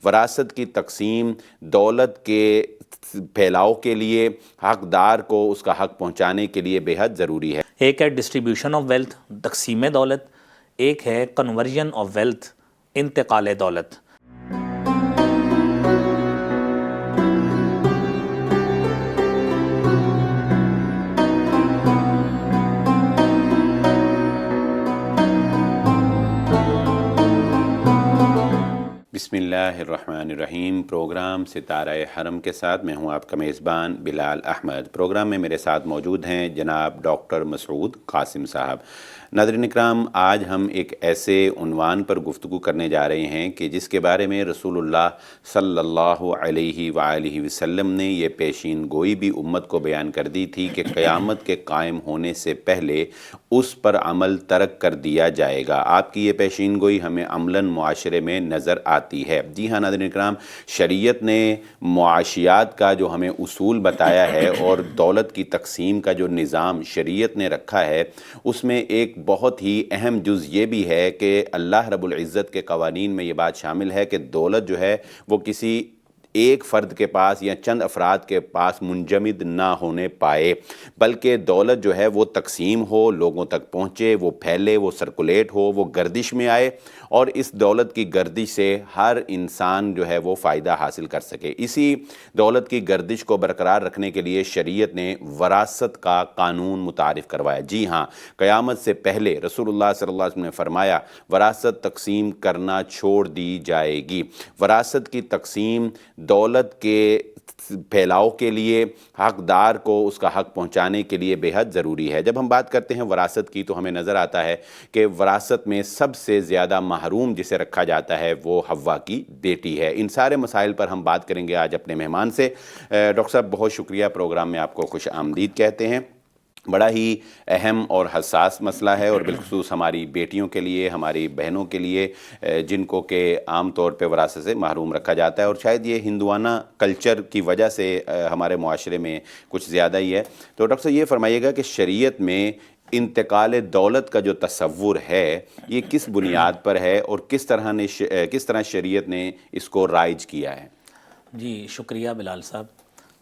وراثت کی تقسیم دولت کے پھیلاؤ کے لیے حقدار کو اس کا حق پہنچانے کے لیے بے حد ضروری ہے۔ ایک ہے ڈسٹریبیوشن آف ویلتھ، تقسیم دولت، ایک ہے کنورژن آف ویلتھ، انتقال دولت۔ بسم اللہ الرحمن الرحیم۔ پروگرام ستارہ حرم کے ساتھ میں ہوں آپ کا میزبان بلال احمد۔ پروگرام میں میرے ساتھ موجود ہیں جناب ڈاکٹر مسعود قاسم صاحب۔ ناظرین اکرام، آج ہم ایک ایسے عنوان پر گفتگو کرنے جا رہے ہیں کہ جس کے بارے میں رسول اللہ صلی اللہ علیہ وآلہ وسلم نے یہ پیشین گوئی بھی امت کو بیان کر دی تھی کہ قیامت کے قائم ہونے سے پہلے اس پر عمل ترک کر دیا جائے گا۔ آپ کی یہ پیشین گوئی ہمیں عملاً معاشرے میں نظر آتی ہے۔ جی ہاں ناظرین اکرام، شریعت نے معاشیات کا جو ہمیں اصول بتایا ہے اور دولت کی تقسیم کا جو نظام شریعت نے رکھا ہے، اس میں ایک بہت ہی اہم جز یہ بھی ہے کہ اللہ رب العزت کے قوانین میں یہ بات شامل ہے کہ دولت جو ہے وہ کسی ایک فرد کے پاس یا چند افراد کے پاس منجمد نہ ہونے پائے، بلکہ دولت جو ہے وہ تقسیم ہو، لوگوں تک پہنچے، وہ پھیلے، وہ سرکولیٹ ہو، وہ گردش میں آئے اور اس دولت کی گردش سے ہر انسان جو ہے وہ فائدہ حاصل کر سکے۔ اسی دولت کی گردش کو برقرار رکھنے کے لیے شریعت نے وراثت کا قانون متعارف کروایا۔ جی ہاں، قیامت سے پہلے رسول اللہ صلی اللہ علیہ وسلم نے فرمایا وراثت تقسیم کرنا چھوڑ دی جائے گی۔ وراثت کی تقسیم دولت کے پھیلاؤ کے لیے حقدار کو اس کا حق پہنچانے کے لیے بے حد ضروری ہے۔ جب ہم بات کرتے ہیں وراثت کی تو ہمیں نظر آتا ہے کہ وراثت میں سب سے زیادہ محروم جسے رکھا جاتا ہے وہ حوا کی بیٹی ہے۔ ان سارے مسائل پر ہم بات کریں گے آج اپنے مہمان سے۔ ڈاکٹر صاحب بہت شکریہ، پروگرام میں آپ کو خوش آمدید کہتے ہیں۔ بڑا ہی اہم اور حساس مسئلہ ہے اور بالخصوص ہماری بیٹیوں کے لیے، ہماری بہنوں کے لیے جن کو کہ عام طور پہ وراثت سے محروم رکھا جاتا ہے، اور شاید یہ ہندوانہ کلچر کی وجہ سے ہمارے معاشرے میں کچھ زیادہ ہی ہے۔ تو ڈاکٹر صاحب یہ فرمائیے گا کہ شریعت میں انتقال دولت کا جو تصور ہے یہ کس بنیاد پر ہے اور کس طرح شریعت نے اس کو رائج کیا ہے؟ جی شکریہ بلال صاحب،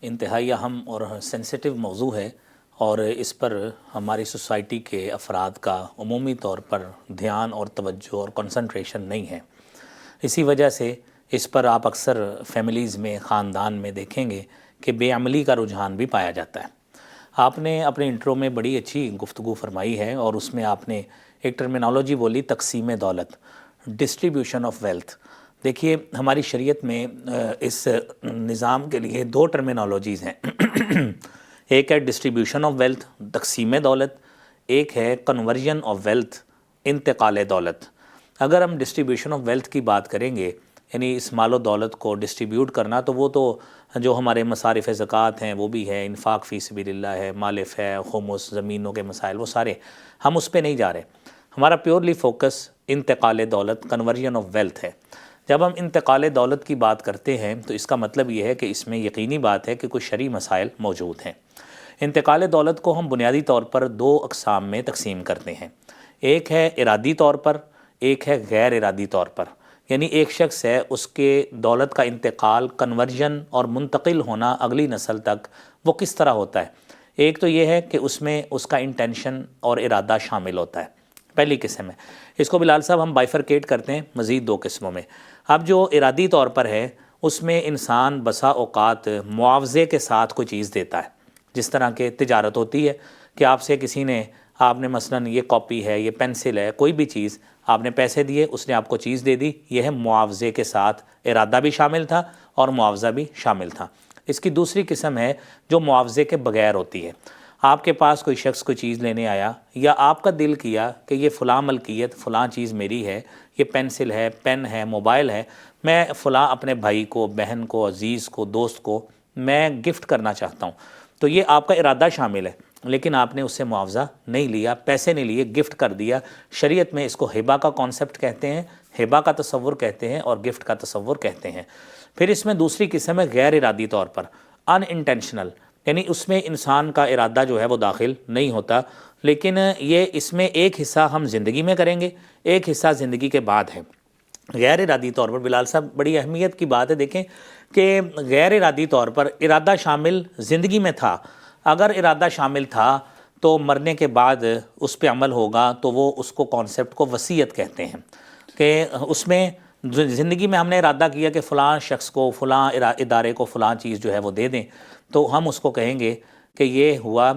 انتہائی اہم اور سینسیٹیو موضوع ہے اور اس پر ہماری سوسائٹی کے افراد کا عمومی طور پر دھیان اور توجہ اور کنسنٹریشن نہیں ہے۔ اسی وجہ سے اس پر آپ اکثر فیملیز میں، خاندان میں دیکھیں گے کہ بے عملی کا رجحان بھی پایا جاتا ہے۔ آپ نے اپنے انٹرو میں بڑی اچھی گفتگو فرمائی ہے اور اس میں آپ نے ایک ٹرمینالوجی بولی، تقسیم دولت، ڈسٹریبیوشن آف ویلتھ۔ دیکھیے ہماری شریعت میں اس نظام کے لیے دو ٹرمینالوجیز ہیں، ایک ہے ڈسٹریبیوشن آف ویلتھ، تقسیم دولت، ایک ہے کنورژن آف ویلتھ، انتقال دولت۔ اگر ہم ڈسٹریبیوشن آف ویلتھ کی بات کریں گے، یعنی اس مال و دولت کو ڈسٹریبیوٹ کرنا، تو وہ تو جو ہمارے مصارف زکوٰۃ ہیں وہ بھی ہے، انفاق فی سبیل اللہ ہے، مالف ہے، خمس، زمینوں کے مسائل، وہ سارے ہم اس پہ نہیں جا رہے۔ ہمارا پیورلی فوکس انتقال دولت، کنورژن آف ویلتھ ہے۔ جب ہم انتقال دولت کی بات کرتے ہیں تو اس کا مطلب یہ ہے کہ اس میں یقینی بات ہے کہ کچھ شرعی مسائل موجود ہیں۔ انتقال دولت کو ہم بنیادی طور پر دو اقسام میں تقسیم کرتے ہیں، ایک ہے ارادی طور پر، ایک ہے غیر ارادی طور پر۔ یعنی ایک شخص ہے، اس کے دولت کا انتقال، کنورژن اور منتقل ہونا اگلی نسل تک، وہ کس طرح ہوتا ہے؟ ایک تو یہ ہے کہ اس میں اس کا انٹینشن اور ارادہ شامل ہوتا ہے، پہلی قسم ہے۔ اس کو بلال صاحب ہم بائفرکیٹ کرتے ہیں مزید دو قسموں میں۔ اب جو ارادی طور پر ہے اس میں انسان بسا اوقات معاوضے کے ساتھ کوئی چیز دیتا ہے، جس طرح کہ تجارت ہوتی ہے کہ آپ سے کسی نے، آپ نے مثلاً یہ کاپی ہے، یہ پینسل ہے، کوئی بھی چیز آپ نے پیسے دیے، اس نے آپ کو چیز دے دی، یہ ہے معاوضے کے ساتھ، ارادہ بھی شامل تھا اور معاوضہ بھی شامل تھا۔ اس کی دوسری قسم ہے جو معاوضے کے بغیر ہوتی ہے۔ آپ کے پاس کوئی شخص کوئی چیز لینے آیا، یا آپ کا دل کیا کہ یہ فلاں ملکیت، فلاں چیز میری ہے، یہ پینسل ہے، پین ہے، موبائل ہے، میں فلاں اپنے بھائی کو، بہن کو، عزیز کو، دوست کو میں گفٹ کرنا چاہتا ہوں، تو یہ آپ کا ارادہ شامل ہے، لیکن آپ نے اس سے معاوضہ نہیں لیا، پیسے نہیں لیے، گفٹ کر دیا۔ شریعت میں اس کو ہبہ کا کانسیپٹ کہتے ہیں، ہبہ کا تصور کہتے ہیں اور گفٹ کا تصور کہتے ہیں۔ پھر اس میں دوسری قسم ہے غیر ارادی طور پر، ان انٹینشنل، یعنی اس میں انسان کا ارادہ جو ہے وہ داخل نہیں ہوتا، لیکن یہ اس میں ایک حصہ ہم زندگی میں کریں گے، ایک حصہ زندگی کے بعد ہے۔ غیر ارادی طور پر بلال صاحب بڑی اہمیت کی بات ہے، دیکھیں کہ غیر ارادی طور پر ارادہ شامل زندگی میں تھا، اگر ارادہ شامل تھا تو مرنے کے بعد اس پہ عمل ہوگا، تو وہ اس کو کانسیپٹ کو وصیت کہتے ہیں، کہ اس میں زندگی میں ہم نے ارادہ کیا کہ فلاں شخص کو، فلاں ادارے کو فلاں چیز جو ہے وہ دے دیں، تو ہم اس کو کہیں گے کہ یہ ہوا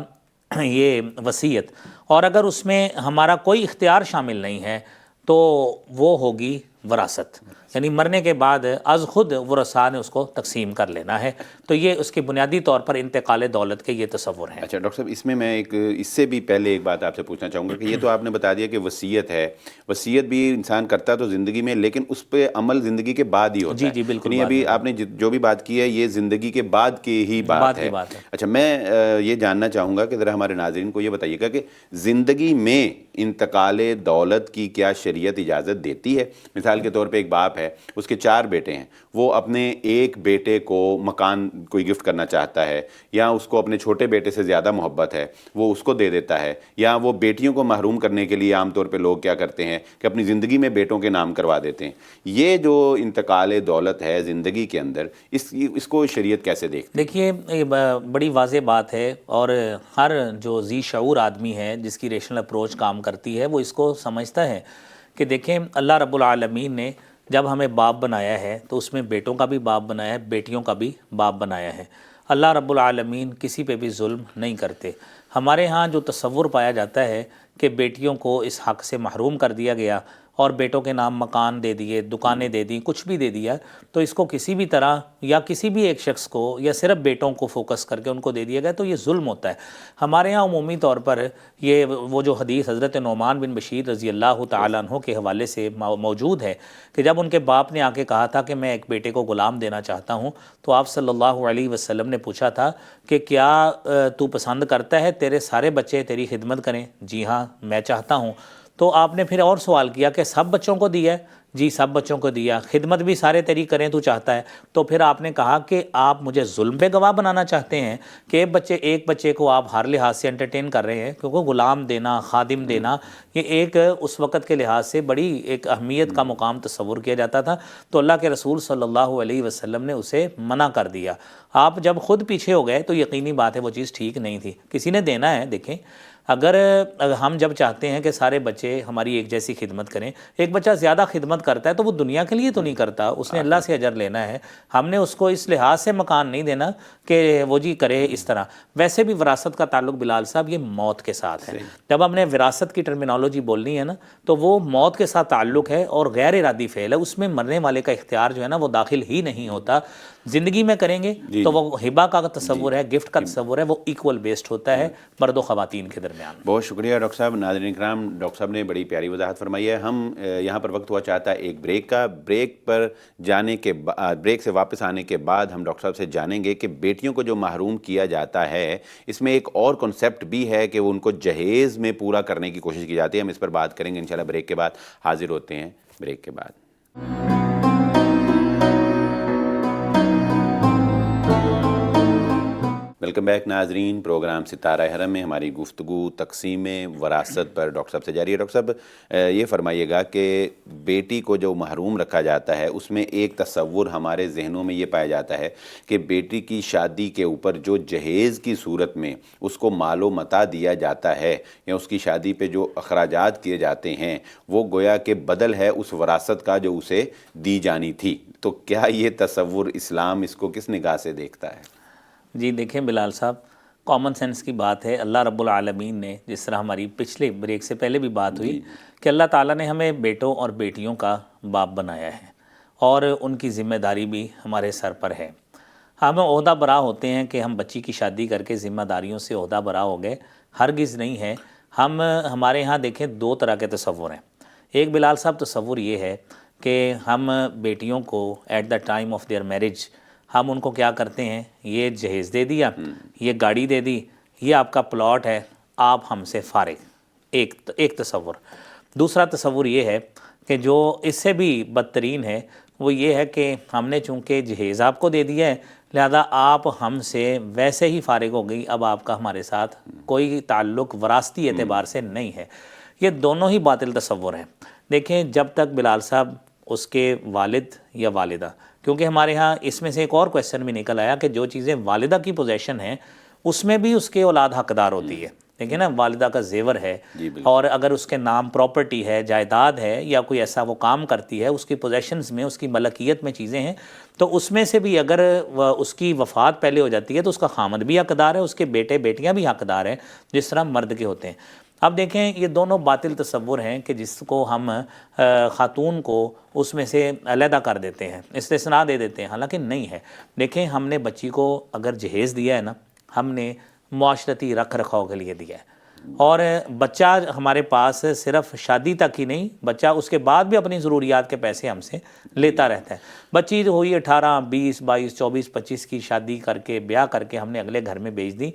یہ وصیت، اور اگر اس میں ہمارا کوئی اختیار شامل نہیں ہے تو وہ ہوگی وراثت، یعنی مرنے کے بعد از خود ورثاء نے اس کو تقسیم کر لینا ہے۔ تو یہ اس کے بنیادی طور پر انتقال دولت کے یہ تصور ہیں۔ اچھا ڈاکٹر صاحب، اس میں اس سے بھی پہلے ایک بات آپ سے پوچھنا چاہوں گا کہ یہ تو آپ نے بتا دیا کہ وصیت ہے، وصیت بھی انسان کرتا تو زندگی میں، لیکن اس پہ عمل زندگی کے بعد ہی ہوتا ہے۔ جی بالکل، یعنی ابھی آپ نے جو بھی بات کی ہے یہ زندگی کے بعد کی ہی بات ہے۔ اچھا، میں یہ جاننا چاہوں گا کہ ذرا ہمارے ناظرین کو یہ بتائیے گا کہ زندگی میں انتقال دولت کی کیا شریعت اجازت دیتی ہے؟ مثال کے طور پہ ایک باپ ہے، اس کے 4 بیٹے ہیں، وہ اپنے ایک بیٹے کو مکان کوئی گفٹ کرنا چاہتا ہے، یا اس کو اپنے چھوٹے بیٹے سے زیادہ محبت ہے، وہ اس کو دے دیتا ہے، یا وہ بیٹیوں کو محروم کرنے کے لیے عام طور پہ لوگ کیا کرتے ہیں کہ اپنی زندگی میں بیٹوں کے نام کروا دیتے ہیں۔ یہ جو انتقال دولت ہے زندگی کے اندر، اس کو شریعت کیسے دیکھتی ہے؟ دیکھیے بڑی واضح بات ہے، اور ہر جو ذی شعور آدمی ہے جس کی ریشنل اپروچ کام کرتی ہے وہ اس کو سمجھتا ہے کہ دیکھیں اللہ رب العالمین نے جب ہمیں باپ بنایا ہے تو اس میں بیٹوں کا بھی باپ بنایا ہے، بیٹیوں کا بھی باپ بنایا ہے۔ اللہ رب العالمین کسی پہ بھی ظلم نہیں کرتے۔ ہمارے ہاں جو تصور پایا جاتا ہے کہ بیٹیوں کو اس حق سے محروم کر دیا گیا اور بیٹوں کے نام مکان دے دیے، دکانیں دے دیں، کچھ بھی دے دیا، تو اس کو کسی بھی طرح یا کسی بھی ایک شخص کو یا صرف بیٹوں کو فوکس کر کے ان کو دے دیا گیا تو یہ ظلم ہوتا ہے۔ ہمارے ہاں عمومی طور پر یہ وہ جو حدیث حضرت نعمان بن بشیر رضی اللہ تعالیٰ عنہ کے حوالے سے موجود ہے کہ جب ان کے باپ نے آ کے کہا تھا کہ میں ایک بیٹے کو غلام دینا چاہتا ہوں، تو آپ صلی اللہ علیہ وسلم نے پوچھا تھا کہ کیا تو پسند کرتا ہے تیرے سارے بچے تیری خدمت کریں؟ جی ہاں میں چاہتا ہوں۔ تو آپ نے پھر اور سوال کیا کہ سب بچوں کو دیا ہے؟ جی سب بچوں کو دیا۔ خدمت بھی سارے تیری کریں تو چاہتا ہے؟ تو پھر آپ نے کہا کہ آپ مجھے ظلم پہ گواہ بنانا چاہتے ہیں کہ ایک بچے کو آپ ہر لحاظ سے انٹرٹین کر رہے ہیں، کیونکہ غلام دینا، خادم دینا، یہ ایک اس وقت کے لحاظ سے بڑی ایک اہمیت کا مقام تصور کیا جاتا تھا، تو اللہ کے رسول صلی اللہ علیہ وسلم نے اسے منع کر دیا۔ آپ جب خود پیچھے ہو گئے تو یقینی بات ہے وہ چیز ٹھیک نہیں تھی، کسی نے دینا ہے۔ دیکھیں اگر ہم جب چاہتے ہیں کہ سارے بچے ہماری ایک جیسی خدمت کریں، ایک بچہ زیادہ خدمت کرتا ہے تو وہ دنیا کے لیے تو نہیں کرتا، اس نے اللہ سے اجر لینا ہے۔ ہم نے اس کو اس لحاظ سے مکان نہیں دینا کہ وہ جی کرے اس طرح۔ ویسے بھی وراثت کا تعلق بلال صاحب یہ موت کے ساتھ ہے۔ جب ہم نے وراثت کی ٹرمینالوجی بولنی ہے نا تو وہ موت کے ساتھ تعلق ہے اور غیر ارادی فعل ہے، اس میں مرنے والے کا اختیار جو ہے نا وہ داخل ہی نہیں ہوتا۔ زندگی میں کریں گے تو وہ ہبہ کا تصور ہے، گفٹ کا تصور ہے، وہ ایکول بیسڈ ہوتا ہے مرد و خواتین کے درمیان۔ بہت شکریہ ڈاکٹر صاحب۔ ناظرین کرام، ڈاکٹر صاحب نے بڑی پیاری وضاحت فرمائی ہے۔ ہم یہاں پر وقت ہوا چاہتا ہے ایک بریک کا، بریک سے واپس آنے کے بعد ہم ڈاکٹر صاحب سے جانیں گے کہ بیٹیوں کو جو محروم کیا جاتا ہے اس میں ایک اور کنسیپٹ بھی ہے کہ ان کو جہیز میں پورا کرنے کی کوشش کی جاتی ہے۔ ہم اس پر بات کریں گے انشاءاللہ بریک کے بعد۔ حاضر ہوتے ہیں بریک کے بعد۔ ویلکم بیک ناظرین، پروگرام ستارہ حرم میں ہماری گفتگو تقسیم وراثت پر ڈاکٹر صاحب سے جاری ہے۔ ڈاکٹر صاحب یہ فرمائیے گا کہ بیٹی کو جو محروم رکھا جاتا ہے اس میں ایک تصور ہمارے ذہنوں میں یہ پایا جاتا ہے کہ بیٹی کی شادی کے اوپر جو جہیز کی صورت میں اس کو مال و متاع دیا جاتا ہے یا اس کی شادی پہ جو اخراجات کیے جاتے ہیں وہ گویا کہ بدل ہے اس وراثت کا جو اسے دی جانی تھی۔ تو کیا یہ تصور اسلام اس کو کس نگاہ سے دیکھتا ہے؟ جی دیکھیں بلال صاحب، کامن سینس کی بات ہے۔ اللہ رب العالمین نے، جس طرح ہماری پچھلے بریک سے پہلے بھی بات ہوئی کہ اللہ تعالیٰ نے ہمیں بیٹوں اور بیٹیوں کا باپ بنایا ہے اور ان کی ذمہ داری بھی ہمارے سر پر ہے۔ ہم عہدہ برا ہوتے ہیں کہ ہم بچی کی شادی کر کے ذمہ داریوں سے عہدہ برا ہو گئے، ہرگز نہیں ہے۔ ہمارے ہاں دیکھیں 2 طرح کے تصور ہیں۔ ایک بلال صاحب تصور یہ ہے کہ ہم بیٹیوں کو at the time of their marriage ہم ان کو کیا کرتے ہیں، یہ جہیز دے دیا، یہ گاڑی دے دی، یہ آپ کا پلاٹ ہے، آپ ہم سے فارغ۔ ایک تصور۔ دوسرا تصور یہ ہے کہ جو اس سے بھی بدترین ہے وہ یہ ہے کہ ہم نے چونکہ جہیز آپ کو دے دیا ہے لہذا آپ ہم سے ویسے ہی فارغ ہو گئی، اب آپ کا ہمارے ساتھ کوئی تعلق وراثتی اعتبار سے نہیں ہے۔ یہ دونوں ہی باطل تصور ہیں۔ دیکھیں جب تک بلال صاحب اس کے والد یا والدہ، کیونکہ ہمارے ہاں اس میں سے ایک اور کویسچن بھی نکل آیا کہ جو چیزیں والدہ کی پوزیشن ہیں اس میں بھی اس کے اولاد حقدار ہوتی ہے. دیکھیں نا، والدہ کا زیور ہے اور اگر اس کے نام پراپرٹی ہے، جائیداد ہے، یا کوئی ایسا وہ کام کرتی ہے، اس کی پوزیشنز میں، اس کی ملکیت میں چیزیں ہیں، تو اس میں سے بھی اگر اس کی وفات پہلے ہو جاتی ہے تو اس کا خامد بھی حقدار ہے، اس کے بیٹے بیٹیاں بھی حقدار ہیں جس طرح مرد کے ہوتے ہیں. اب دیکھیں یہ دونوں باطل تصور ہیں کہ جس کو ہم خاتون کو اس میں سے علیحدہ کر دیتے ہیں، استثناء دے دیتے ہیں، حالانکہ نہیں ہے. دیکھیں ہم نے بچی کو اگر جہیز دیا ہے نا، ہم نے معاشرتی رکھ رکھاؤ کے لیے دیا ہے، اور بچہ ہمارے پاس صرف شادی تک ہی نہیں، بچہ اس کے بعد بھی اپنی ضروریات کے پیسے ہم سے لیتا رہتا ہے. بچی ہوئی 18 20 22 24 25 کی شادی کر کے، بیاہ کر کے ہم نے اگلے گھر میں بھیج دی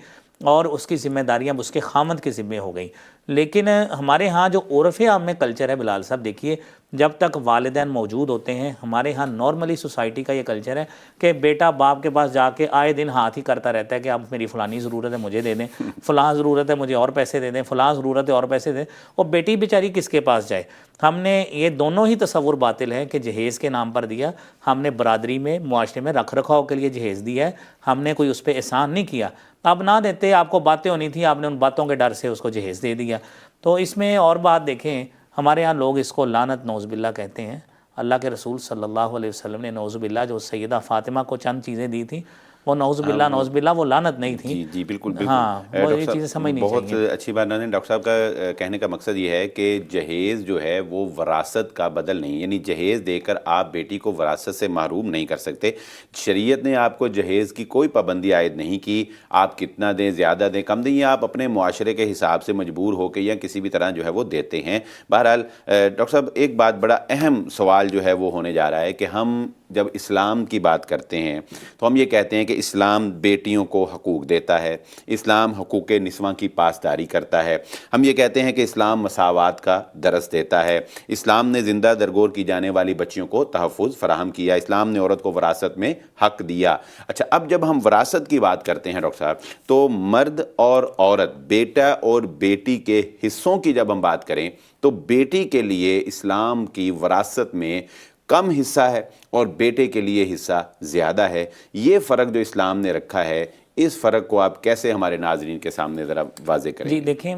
اور اس کی ذمہ داریاں اس کے خامند کے ذمہ ہو گئیں. لیکن ہمارے ہاں جو عرف عام میں کلچر ہے بلال صاحب، دیکھیے جب تک والدین موجود ہوتے ہیں، ہمارے ہاں نارملی سوسائٹی کا یہ کلچر ہے کہ بیٹا باپ کے پاس جا کے آئے دن ہاتھ ہی کرتا رہتا ہے کہ اب میری فلانی ضرورت ہے مجھے دے دیں، فلاں ضرورت ہے مجھے اور پیسے دے دیں، فلاں ضرورت ہے اور پیسے دیں، اور بیٹی بیچاری کس کے پاس جائے. ہم نے یہ دونوں ہی تصور باطل ہے کہ جہیز کے نام پر دیا، ہم نے برادری میں، معاشرے میں رکھ رکھاؤ کے لیے جہیز دیا ہے، ہم نے کوئی اس پہ احسان نہیں کیا. اب نہ دیتے، آپ کو باتیں ہونی تھی، آپ نے ان باتوں کے ڈر سے اس کو جہیز دے دیا. تو اس میں اور بات دیکھیں، ہمارے ہاں لوگ اس کو لعنت نعوذ باللہ کہتے ہیں. اللہ کے رسول صلی اللہ علیہ وسلم نے نعوذ باللہ جو سیدہ فاطمہ کو چند چیزیں دی تھیں، وہ نعوذ باللہ وہ لعنت نہیں تھیں. جی بالکل بالکل. ہاں، وہ یہ ڈاکٹر چیزیں صاحب سمجھنی بہت چاہیے. اچھی بات ہے. ڈاکٹر صاحب کا کہنے کا مقصد یہ ہے کہ جہیز جو ہے وہ وراثت کا بدل نہیں، یعنی جہیز دے کر آپ بیٹی کو وراثت سے محروم نہیں کر سکتے. شریعت نے آپ کو جہیز کی کوئی پابندی عائد نہیں کی، آپ کتنا دیں، زیادہ دیں، کم دیں، یہ آپ اپنے معاشرے کے حساب سے مجبور ہو کے یا کسی بھی طرح جو ہے وہ دیتے ہیں. بہرحال ڈاکٹر صاحب ایک بات، بڑا اہم سوال جو ہے وہ ہونے جا رہا ہے کہ ہم جب اسلام کی بات کرتے ہیں تو ہم یہ کہتے ہیں کہ اسلام بیٹیوں کو حقوق دیتا ہے، اسلام حقوق نسواں کی پاسداری کرتا ہے. ہم یہ کہتے ہیں کہ اسلام مساوات کا درس دیتا ہے، اسلام نے زندہ درگور کی جانے والی بچیوں کو تحفظ فراہم کیا، اسلام نے عورت کو وراثت میں حق دیا. اچھا، اب جب ہم وراثت کی بات کرتے ہیں ڈاکٹر صاحب، تو مرد اور عورت، بیٹا اور بیٹی کے حصوں کی جب ہم بات کریں تو بیٹی کے لیے اسلام کی وراثت میں کم حصہ ہے اور بیٹے کے لیے حصہ زیادہ ہے. یہ فرق جو اسلام نے رکھا ہے، اس فرق کو آپ کیسے ہمارے ناظرین کے سامنے ذرا واضح کریں؟ جی دیکھیں،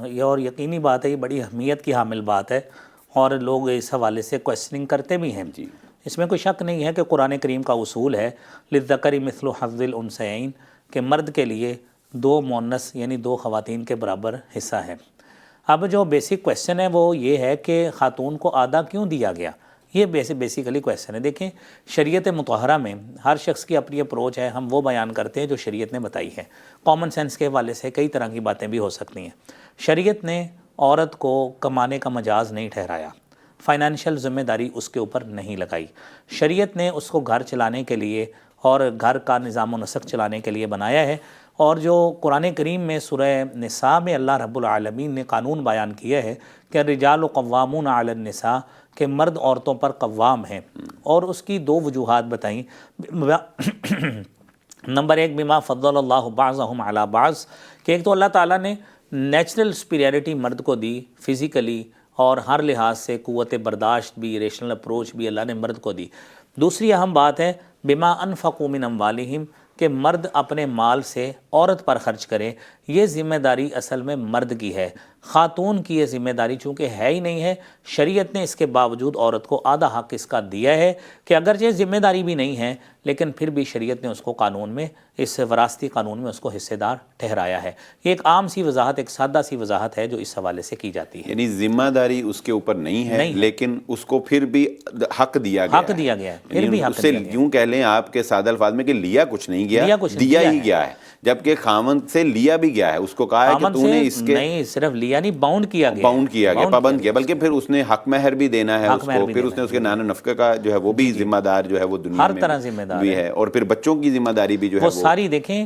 یہ اور یقینی بات ہے، یہ بڑی اہمیت کی حامل بات ہے اور لوگ اس حوالے سے کویسچننگ کرتے بھی ہیں. جی، اس میں کوئی شک نہیں ہے کہ قرآن کریم کا اصول ہے للذکر مثل حظ الانثیین، کہ مرد کے لیے 2 مؤنث یعنی 2 خواتین کے برابر حصہ ہے. اب جو بیسک کویسچن ہے وہ یہ ہے کہ خاتون کو آدھا کیوں دیا گیا، یہ بیسیکلی کویسچن ہے. دیکھیں شریعت مطہرہ میں ہر شخص کی اپنی اپروچ ہے، ہم وہ بیان کرتے ہیں جو شریعت نے بتائی ہے. کامن سینس کے حوالے سے کئی طرح کی باتیں بھی ہو سکتی ہیں. شریعت نے عورت کو کمانے کا مجاز نہیں ٹھہرایا، فائنینشیل ذمہ داری اس کے اوپر نہیں لگائی. شریعت نے اس کو گھر چلانے کے لیے اور گھر کا نظام و نسق چلانے کے لیے بنایا ہے. اور جو قرآن کریم میں سورہ نساء میں اللہ رب العالمین نے قانون بیان کیا ہے کہ الرجال قوامون علی النساء، کہ مرد عورتوں پر قوام ہیں، اور اس کی 2 وجوہات بتائیں. نمبر 1، بما فضل اللہ بعضهم علی بعض، کہ ایک تو اللہ تعالیٰ نے نیچرل سپیریورٹی مرد کو دی، فزیکلی اور ہر لحاظ سے قوت برداشت بھی، ریشنل اپروچ بھی اللہ نے مرد کو دی. دوسری اہم بات ہے بما انفقوا من اموالہم، کہ مرد اپنے مال سے عورت پر خرچ کرے. یہ ذمہ داری اصل میں مرد کی ہے، خاتون کی یہ ذمہ داری چونکہ ہے ہی نہیں ہے. شریعت نے اس کے باوجود عورت کو آدھا حق اس کا دیا ہے کہ اگرچہ ذمہ داری بھی نہیں ہے لیکن پھر بھی شریعت نے اس کو قانون میں، اس وراثتی قانون میں اس کو حصے دار ٹھہرایا ہے. یہ ایک عام سی وضاحت، ایک سادہ سی وضاحت ہے جو اس حوالے سے کی جاتی ہے. یعنی ذمہ داری اس کے اوپر نہیں ہے لیکن اس کو پھر بھی حق دیا گیا ہے. حق دیا گیا ہے، پھر بھی حق دیا گیا ہے. یوں کہہ لیں آپ کے سادہ الفاظ میں کہ لیا کچھ نہیں گیا، دیا ہی گیا ہے. جبکہ خاوند سے لیا بھی گیا ہے، اس کو کہا ہے کہ تو نے اس کے نہیں صرف لیا نہیں، باؤنڈ کیا گیا، پابند کیا، بلکہ پھر اس نے حق مہر بھی دینا ہے اس کو، پھر اس نے اس کے نان و نفقہ کا جو ہے وہ بھی ذمہ دار جو ہے وہ دنیا ہر طرح ذمہ دار بھی ہے، اور پھر بچوں کی ذمہ داری بھی جو ہے وہ ساری. دیکھیں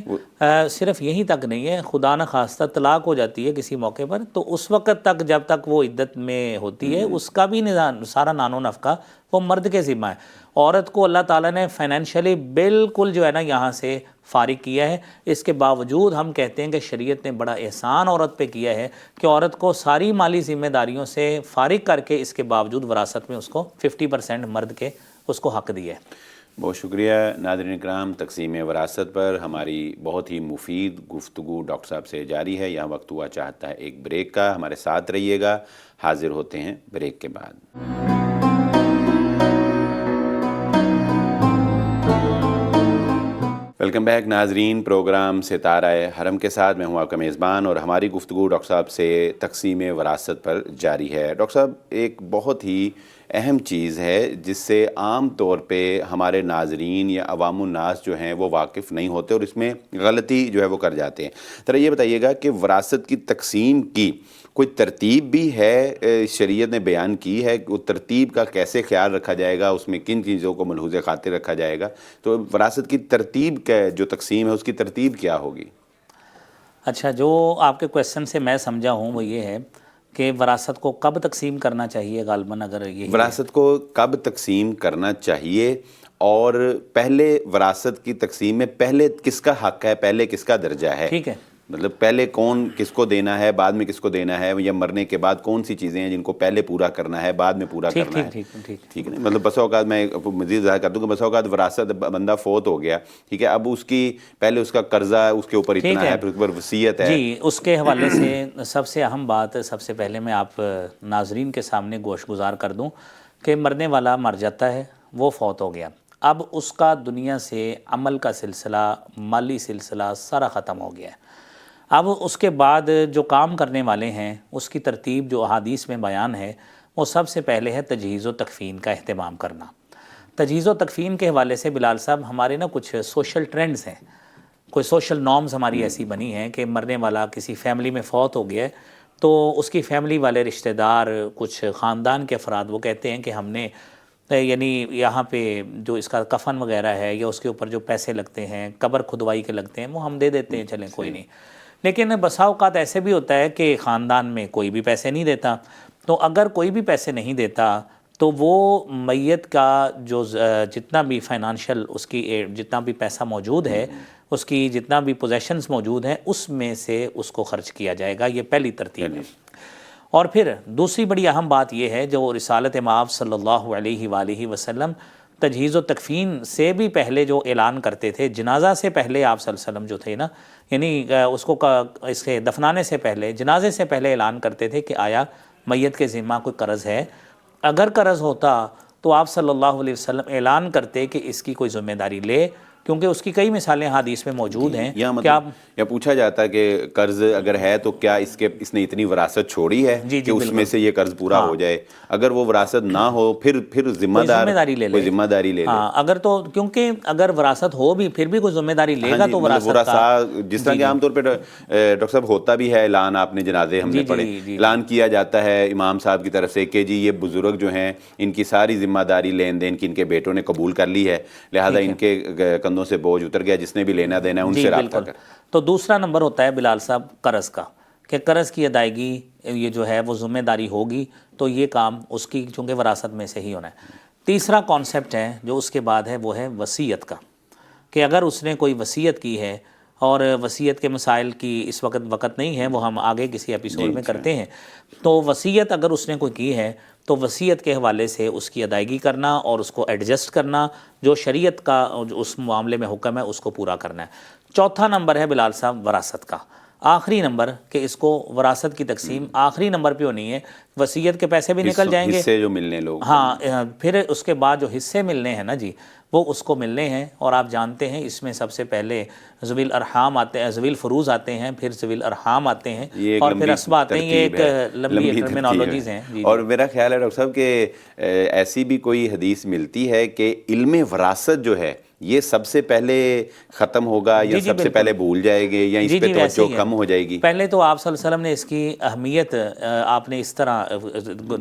صرف یہی تک نہیں ہے، خدا نہ خواستہ طلاق ہو جاتی ہے کسی موقع پر، تو اس وقت تک جب تک وہ عدت میں ہوتی ہے اس کا بھی نظام سارا نان و نفقہ وہ مرد کے ذمہ ہے۔ عورت کو اللہ تعالیٰ نے فائنینشلی بالکل جو ہے نا یہاں سے فارغ کیا ہے۔ اس کے باوجود ہم کہتے ہیں کہ شریعت نے بڑا احسان عورت پہ کیا ہے کہ عورت کو ساری مالی ذمہ داریوں سے فارغ کر کے اس کے باوجود وراثت میں اس کو 50% مرد کے اس کو حق دیا ہے۔ بہت شکریہ ناظرین اکرام، تقسیم وراثت پر ہماری بہت ہی مفید گفتگو ڈاکٹر صاحب سے جاری ہے۔ یہاں وقت ہوا چاہتا ہے ایک بریک کا، ہمارے ساتھ رہیے گا، حاضر ہوتے ہیں بریک کے بعد۔ ویلکم بیک ناظرین، پروگرام ستارہ حرم کے ساتھ میں ہوں آپ کا میزبان، اور ہماری گفتگو ڈاکٹر صاحب سے تقسیم وراثت پر جاری ہے۔ ڈاکٹر صاحب، ایک بہت ہی اہم چیز ہے جس سے عام طور پہ ہمارے ناظرین یا عوام الناس جو ہیں وہ واقف نہیں ہوتے اور اس میں غلطی جو ہے وہ کر جاتے ہیں۔ ذرا یہ بتائیے گا کہ وراثت کی تقسیم کی کوئی ترتیب بھی ہے، شریعت نے بیان کی ہے کہ وہ ترتیب کا کیسے خیال رکھا جائے گا، اس میں کن چیزوں کو ملحوظ خاطر رکھا جائے گا؟ تو وراثت کی ترتیب کا جو تقسیم ہے اس کی ترتیب کیا ہوگی؟ اچھا، جو آپ کے کویسچن سے میں سمجھا ہوں وہ یہ ہے کہ وراثت کو کب تقسیم کرنا چاہیے غالباً، اگر یہ وراثت کو کب تقسیم کرنا چاہیے، اور پہلے وراثت کی تقسیم میں پہلے کس کا حق ہے، پہلے کس کا درجہ ہے؟ ٹھیک ہے، مطلب پہلے کون کس کو دینا ہے، بعد میں کس کو دینا ہے، یا مرنے کے بعد کون سی چیزیں ہیں جن کو پہلے پورا کرنا ہے بعد میں پورا کرنا ہے؟ ٹھیک ہے نا؟ مطلب بسا اوقات میں مزید ظاہر کر دوں کہ بسا اوقات وراثت بندہ فوت ہو گیا، ٹھیک ہے، اب اس کی پہلے اس کا قرضہ اس کے اوپر اتنا ہے، پھر اس کے اوپر وصیت ہے۔ جی، اس کے حوالے سے سب سے اہم بات سب سے پہلے میں آپ ناظرین کے سامنے گوش گزار کر دوں کہ مرنے والا مر جاتا ہے، وہ فوت ہو گیا، اب اس کا دنیا سے عمل کا سلسلہ، مالی سلسلہ سارا ختم ہو گیا ہے۔ اب اس کے بعد جو کام کرنے والے ہیں اس کی ترتیب جو احادیث میں بیان ہے، وہ سب سے پہلے ہے تجہیز و تکفین کا اہتمام کرنا۔ تجہیز و تکفین کے حوالے سے بلال صاحب ہمارے نا کچھ سوشل ٹرینڈز ہیں، کوئی سوشل نارمز ہماری ایسی بنی ہیں کہ مرنے والا کسی فیملی میں فوت ہو گیا ہے تو اس کی فیملی والے رشتہ دار، کچھ خاندان کے افراد وہ کہتے ہیں کہ ہم نے یعنی یہاں پہ جو اس کا کفن وغیرہ ہے یا اس کے اوپر جو پیسے لگتے ہیں، قبر کھدوائی کے لگتے ہیں، وہ ہم دے دیتے ہیں، چلیں کوئی نہیں۔ لیکن بسا اوقات ایسے بھی ہوتا ہے کہ خاندان میں کوئی بھی پیسے نہیں دیتا، تو اگر کوئی بھی پیسے نہیں دیتا تو وہ میت کا جو جتنا بھی فائنانشل اس کی جتنا بھی پیسہ موجود ہے، اس کی جتنا بھی پوزیشنز موجود ہیں، اس میں سے اس کو خرچ کیا جائے گا، یہ پہلی ترتیب ہے۔ اور پھر دوسری بڑی اہم بات یہ ہے جو رسالت مآب صلی اللہ علیہ وآلہ وسلم تجہیز و تکفین سے بھی پہلے جو اعلان کرتے تھے، جنازہ سے پہلے آپ صلی اللہ علیہ وسلم جو تھے نا، یعنی اس کو اس کے دفنانے سے پہلے، جنازے سے پہلے اعلان کرتے تھے کہ آیا میت کے ذمہ کوئی قرض ہے؟ اگر قرض ہوتا تو آپ صلی اللہ علیہ وسلم اعلان کرتے کہ اس کی کوئی ذمہ داری لے، کیونکہ اس کی کئی مثالیں حدیث میں موجود ہیں۔ یا پوچھا جاتا ہے کہ قرض اگر ہے تو کیا اس نے اتنی وراثت چھوڑی ہے کہ اس میں سے یہ قرض پورا ہو جائے؟ اگر وہ وراثت نہ ہو پھر ذمہ داری لے لے۔ ہاں، اگر تو کیونکہ اگر وراثت ہو بھی پھر بھی کوئی ذمہ داری لے گا تو وراثت کا، جس طرح کہ عام طور پہ ڈاکٹر صاحب ہوتا بھی ہے اعلان، آپ نے جنازے ہم نے پڑھے، اعلان کیا جاتا ہے امام صاحب کی طرف سے کہ جی یہ بزرگ جو ہیں ان کی ساری ذمہ داری لین دین کی ان کے بیٹوں نے قبول کر لی ہے، لہذا ان کے کندھوں سے بوجھ اتر گیا، جس نے بھی لینا دینا ہے ان سے رابطہ کر۔ تو دوسرا نمبر ہوتا ہے بلال صاحب قرض کا، کہ قرض کی ادائیگی یہ جو ہے وہ ذمہ داری ہوگی، تو یہ کام اس کی چونکہ وراثت میں سے ہی ہونا ہے۔ تیسرا کانسیپٹ ہے جو اس کے بعد ہے وہ ہے وصیت کا، کہ اگر اس نے کوئی وصیت کی ہے، اور وصیت کے مسائل کی اس وقت نہیں ہے، وہ ہم آگے کسی ایپیسوڈ میں کرتے ہیں، تو وصیت اگر اس نے کوئی کی ہے تو وصیت کے حوالے سے اس کی ادائیگی کرنا اور اس کو ایڈجسٹ کرنا، جو شریعت کا اس معاملے میں حکم ہے اس کو پورا کرنا ہے۔ چوتھا نمبر ہے بلال صاحب وراثت کا، آخری نمبر، کہ اس کو وراثت کی تقسیم آخری نمبر پہ ہونی ہے۔ وصیت کے پیسے بھی نکل جائیں گے، حصے جو ملنے لوگ، ہاں، پھر اس کے بعد جو حصے ملنے ہیں نا جی، وہ اس کو ملنے ہیں، اور آپ جانتے ہیں اس میں سب سے پہلے ذوی الارحام آتے ہیں، ذوی الفروض آتے ہیں، پھر ذوی الارحام آتے ہیں، اور پھر اسبا آتے ہیں۔ یہ ایک لمبی ٹرمینالوجیز ہیں۔ اور میرا خیال ہے ڈاکٹر صاحب کہ ایسی بھی کوئی حدیث ملتی ہے کہ علم وراثت جو ہے یہ سب سے پہلے ختم ہوگا، یا سب سے پہلے بھول جائے گے، یا اس پہ توجہ کم ہو جائے گی؟ پہلے تو آپ صلی اللہ علیہ وسلم نے اس کی اہمیت آپ نے اس طرح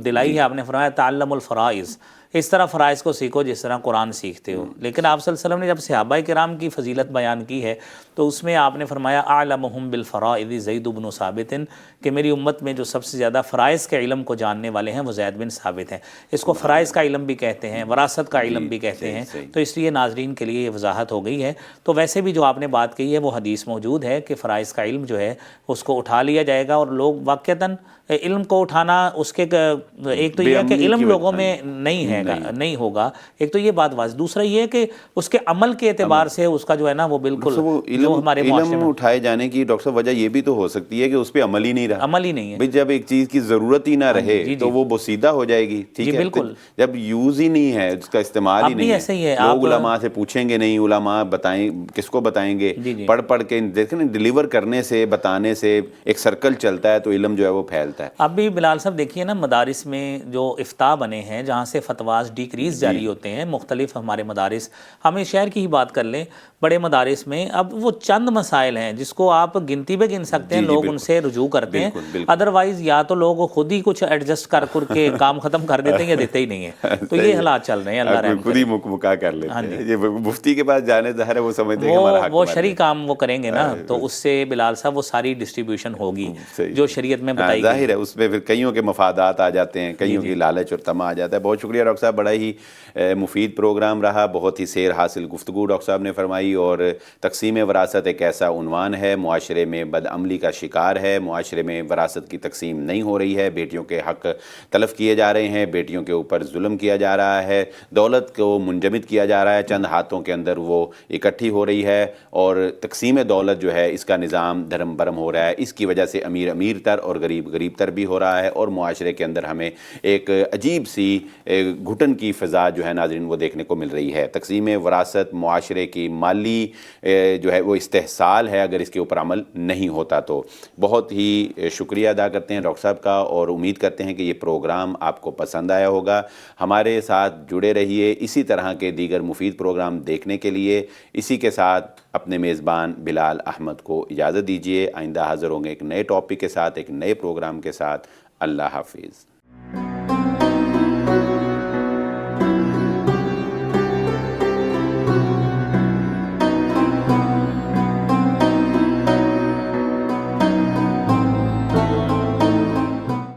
دلائی ہے، آپ نے فرمایا تعلم الفرائض، اس طرح فرائض کو سیکھو جس طرح قرآن سیکھتے ہو. لیکن آپ صلی اللہ علیہ وسلم نے جب صحابہ کرام کی فضیلت بیان کی ہے تو اس میں آپ نے فرمایا اعلمہم بالفرائض زید بن ثابت، کہ میری امت میں جو سب سے زیادہ فرائض کے علم کو جاننے والے ہیں وہ زید بن ثابت ہیں. اس کو فرائض کا علم بھی کہتے ہیں، وراثت کا علم بھی کہتے ہیں. تو اس لیے ناظرین کے لیے یہ وضاحت ہو گئی ہے. تو ویسے بھی جو آپ نے بات کہی ہے وہ حدیث موجود ہے کہ فرائض کا علم جو ہے اس کو اٹھا لیا جائے گا. اور لوگ واقعتاً علم کو اٹھانا اس کے ایک تو یہ ہے کہ علم لوگوں میں نہیں ہوگا، ایک تو یہ بات واضح. دوسرا یہ ہے کہ اس کے عمل کے اعتبار سے اس کا جو ہے نا وہ بالکل جو ہمارے معاشرے میں اٹھائے جانے کی ڈاکٹر صاحب وجہ یہ بھی تو ہو سکتی ہے کہ اس پہ عمل ہی نہیں رہا. عمل ہی نہیں ہے. بھئی جب ایک چیز کی ضرورت ہی نہ رہے تو وہ بوسیدہ ہو جائے گی. ٹھیک ہے، بالکل. جب یوز ہی نہیں ہے، اس کا استعمال ہی نہیں ایسے ہی ہے. لوگ علماء سے پوچھیں گے نہیں، علماء بتائیں کس کو بتائیں گے. پڑھ پڑھ کے دیکھیں نا، ڈیلیور کرنے سے، بتانے سے ایک سرکل چلتا ہے تو علم جو ہے وہ پھیلتا ہے. اب بھی بلال صاحب دیکھیے نا، مدارس میں جو افتاء بنے ہیں جہاں سے فتواز ڈیکریز جاری ہوتے ہیں، مختلف ہمارے مدارس، ہمیں شہر کی ہی بات کر لیں، بڑے مدارس میں اب وہ چند مسائل ہیں جس کو آپ گنتی پہ گن سکتے ہیں، لوگ ان سے رجوع کرتے ہیں. ادروائز یا تو لوگ خود ہی کچھ ایڈجسٹ کر کے کام ختم کر دیتے ہیں یا دیتے ہی نہیں ہیں. تو یہ حالات چل رہے ہیں. اللہ رحم خود ہی مکا کر لیتے ہیں. یہ مفتی کے پاس جانے ظاہر ہے وہ سمجھتے ہیں کہ ہمارا حق وہ شرعی کام وہ کریں گے نا، تو اس سے بلال صاحب وہ ساری ڈسٹریبیوشن ہوگی جو شریعت میں بتائی گئی. ظاہر ہے اس میں پھر کئیوں کے مفادات آ جاتے ہیں، کئیوں کی لالچ اور طمع آ جاتا ہے. بہت شکریہ ڈاکٹر صاحب، بڑا ہی مفید پروگرام رہا، بہت ہی سیر حاصل گفتگو ڈاکٹر صاحب نے فرمائی. اور تقسیم وراثت ایک ایسا عنوان ہے، معاشرے میں بدعملی کا شکار ہے، معاشرے میں وراثت کی تقسیم نہیں ہو رہی ہے، بیٹیوں کے حق تلف کیے جا رہے ہیں، بیٹیوں کے اوپر ظلم کیا جا رہا ہے، دولت کو منجمد کیا جا رہا ہے، چند ہاتھوں کے اندر وہ اکٹھی ہو رہی ہے، اور تقسیم دولت جو ہے اس کا نظام دھرم برم ہو رہا ہے. اس کی وجہ سے امیر امیر تر اور غریب غریب تر بھی ہو رہا ہے، اور معاشرے کے اندر ہمیں ایک عجیب سی گھٹن کی فضا جو ہے ناظرین وہ دیکھنے کو مل رہی ہے. تقسیم وراثت معاشرے کی مالی جو ہے وہ استحصال ہے اگر اس کے اوپر عمل نہیں ہوتا تو. بہت ہی شکریہ ادا کرتے ہیں ڈاکٹر صاحب کا، اور امید کرتے ہیں کہ یہ پروگرام آپ کو پسند آیا ہوگا. ہمارے ساتھ جڑے رہیے اسی طرح کے دیگر مفید پروگرام دیکھنے کے لیے. اسی کے ساتھ اپنے میزبان بلال احمد کو اجازت دیجیے. آئندہ حاضر ہوں گے ایک نئے ٹاپک کے ساتھ، ایک نئے پروگرام کے ساتھ. اللہ حافظ.